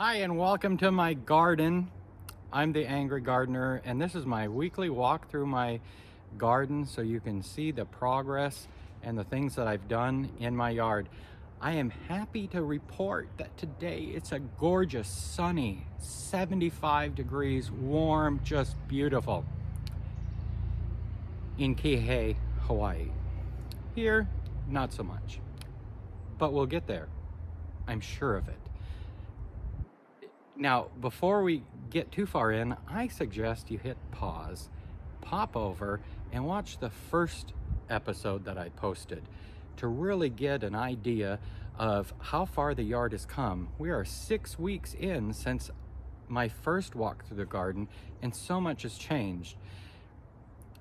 Hi and welcome to my garden. I'm the Angry Gardener and this is my weekly walk through my garden so you can see the progress and the things that I've done in my yard. I am happy to report that today it's a gorgeous, sunny, 75 degrees, warm, just beautiful in Kihei, Hawaii. Here, not so much, but we'll get there. I'm sure of it. Now, before we get too far in, I suggest you hit pause, pop over, and watch the first episode that I posted to really get an idea of how far the yard has come. We are 6 weeks in since my first walk through the garden, and so much has changed.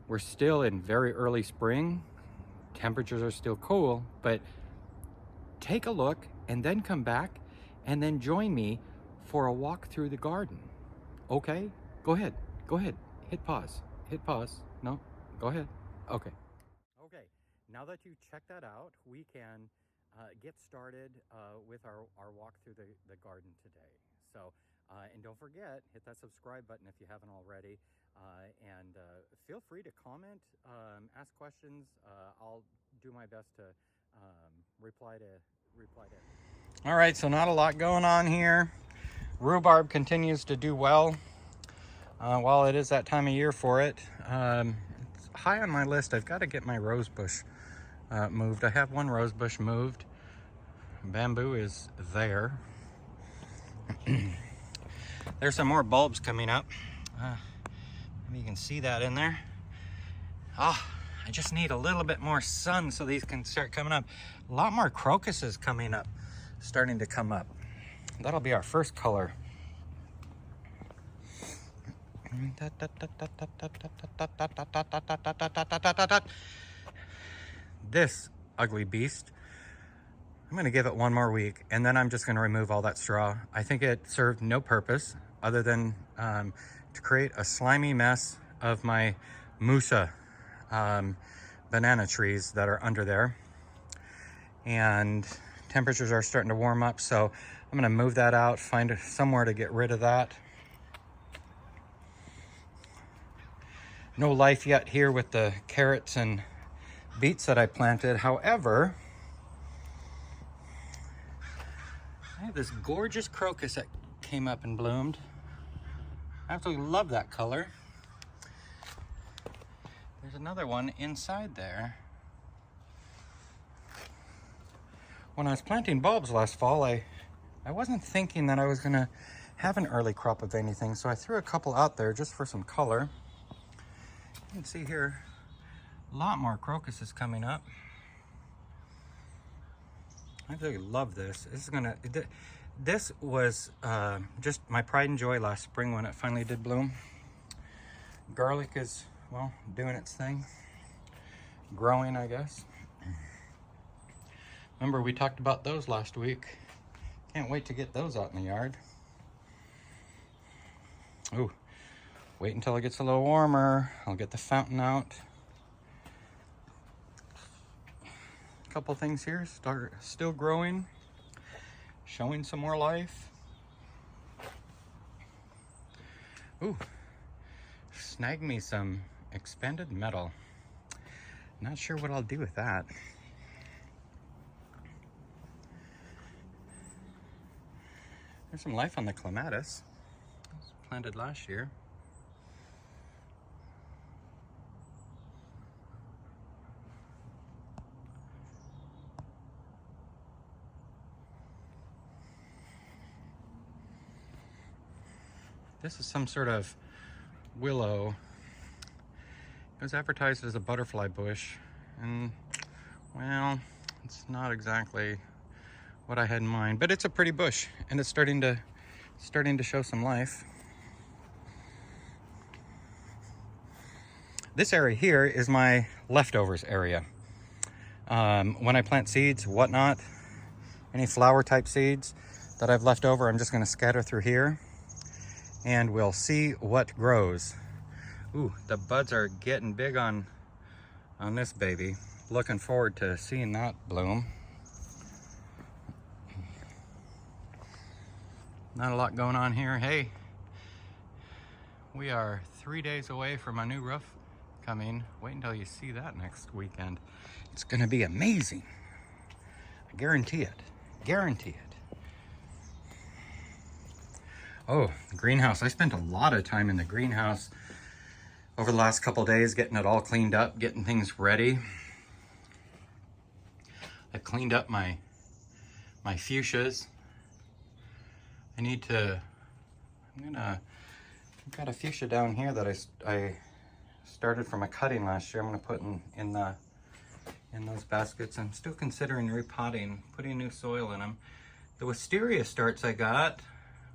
We're still in very early spring. Temperatures are still cool, but take a look and then come back and then join me for a walk through the garden. Okay? Go ahead. Hit pause. No, go ahead. Okay. Now that you checked that out, we can get started with our walk through the garden today. So, and don't forget, hit that subscribe button if you haven't already. And feel free to comment, ask questions. I'll do my best to reply to. All right, so not a lot going on here. Rhubarb continues to do well. While it is that time of year for it, it's high on my list. I've got to get my rose bush moved. I have one rose bush moved. Bamboo is there. There's some more bulbs coming up. Maybe you can see that in there. I just need a little bit more sun so these can start coming up. A lot more crocuses coming up, starting to come up. That'll be our first color. This ugly beast, I'm going to give it one more week and then I'm just going to remove all that straw. I think it served no purpose other than to create a slimy mess of my musa banana trees that are under there. And temperatures are starting to warm up, so I'm going to move that out, find somewhere to get rid of that. No life yet here with the carrots and beets that I planted. However, I have this gorgeous crocus that came up and bloomed. I absolutely love that color. There's another one inside there. When I was planting bulbs last fall, I wasn't thinking that I was gonna have an early crop of anything, so I threw a couple out there just for some color. You can see here, a lot more crocuses coming up. I really love this. This was just my pride and joy last spring when it finally did bloom. Garlic is, well, doing its thing. Growing, I guess. Remember, we talked about those last week. Can't wait to get those out in the yard. Ooh, wait until it gets a little warmer. I'll get the fountain out. A couple things here still growing, showing some more life. Ooh, snag me some expanded metal. Not sure what I'll do with that. There's some life on the clematis. It was planted last year. This is some sort of willow. It was advertised as a butterfly bush, and well, it's not exactly what I had in mind, but it's a pretty bush and it's starting to show some life. This area here is my leftovers area. When I plant seeds, whatnot, any flower type seeds that I've left over, I'm just going to scatter through here and we'll see what grows. Ooh, the buds are getting big on this baby. Looking forward to seeing that bloom. Not a lot going on here. Hey, we are 3 days away from a new roof coming. Wait until you see that next weekend. It's gonna be amazing. I guarantee it. Guarantee it. Oh, the greenhouse. I spent a lot of time in the greenhouse over the last couple days getting it all cleaned up, getting things ready. I cleaned up my fuchsias. I've got a fuchsia down here that I started from a cutting last year. I'm gonna put in those baskets. I'm still considering repotting, putting new soil in them. The wisteria starts I got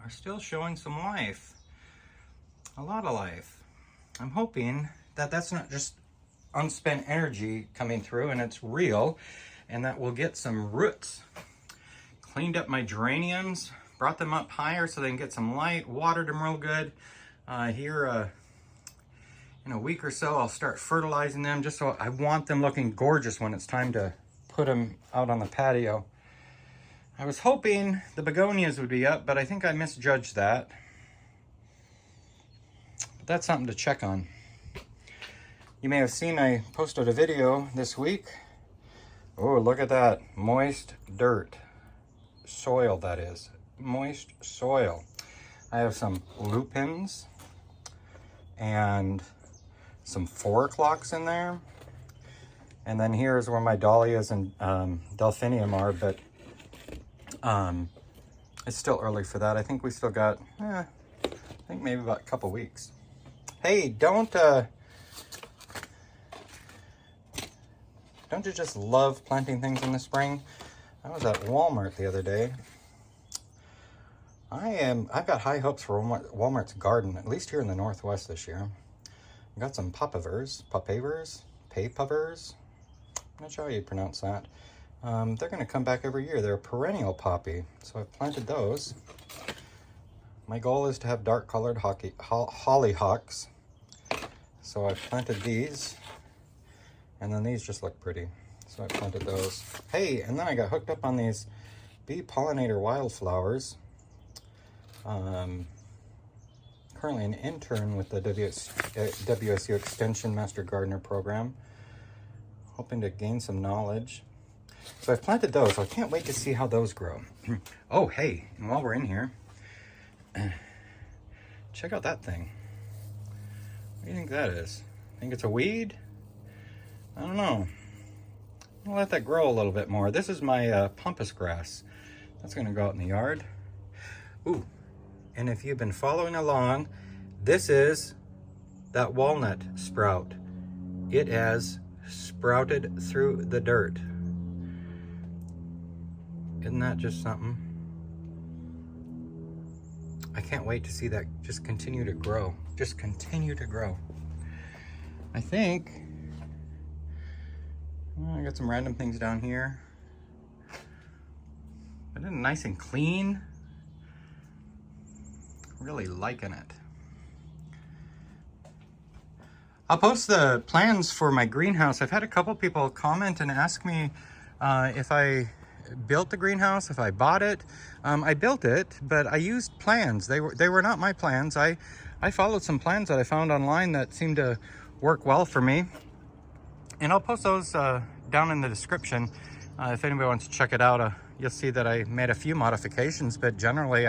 are still showing some life, a lot of life. I'm hoping that that's not just unspent energy coming through and it's real, and that we'll get some roots. Cleaned up my geraniums, brought them up higher so they can get some light, watered them real good. Here in a week or so, I'll start fertilizing them, just so I want them looking gorgeous when it's time to put them out on the patio. I was hoping the begonias would be up, but I think I misjudged that. But that's something to check on. You may have seen I posted a video this week. Oh, look at that. Moist dirt. Soil, that is. Moist soil. I have some lupins and some 4 o'clocks in there. And then here's where my dahlias and delphinium are, but it's still early for that. I think we still got, I think maybe about a couple weeks. Hey, don't you just love planting things in the spring? I was at Walmart the other day. I've got high hopes for Walmart's garden, at least here in the Northwest this year. I got some papavers. I'm not sure how you pronounce that. They're gonna come back every year. They're a perennial poppy, so I've planted those. My goal is to have dark colored hollyhocks. So I've planted these, and then these just look pretty. So I planted those. Hey, and then I got hooked up on these bee pollinator wildflowers. Currently an intern with the WSU Extension Master Gardener program, hoping to gain some knowledge. So I've planted those. So I can't wait to see how those grow. Oh, hey, and while we're in here, check out that thing. What do you think that is? Think it's a weed? I don't know. I'll let that grow a little bit more. This is my pampas grass. That's gonna go out in the yard. Ooh, and if you've been following along, this is that walnut sprout. It has sprouted through the dirt. Isn't that just something? I can't wait to see that just continue to grow. Just continue to grow. I think, well, I got some random things down here. But it's nice and clean. Really liking it. I'll post the plans for my greenhouse. I've had a couple people comment and ask me if I built the greenhouse, if I bought it. I built it, but I used plans. They were not my plans. I followed some plans that I found online that seemed to work well for me. And I'll post those down in the description. If anybody wants to check it out, you'll see that I made a few modifications, but generally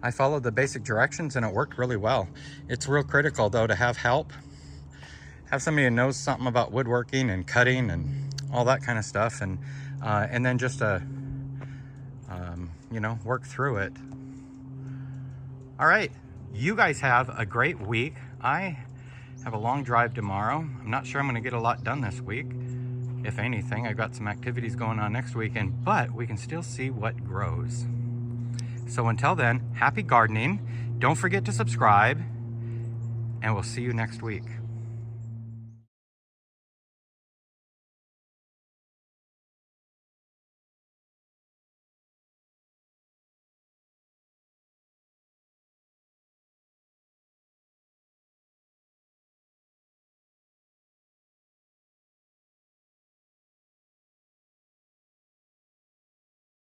I followed the basic directions and it worked really well. It's real critical though to have help. Have somebody who knows something about woodworking and cutting and all that kind of stuff, and then just work through it. All right, you guys have a great week. I have a long drive tomorrow. I'm not sure I'm gonna get a lot done this week. If anything, I've got some activities going on next weekend, but we can still see what grows. So until then, happy gardening. Don't forget to subscribe, and we'll see you next week.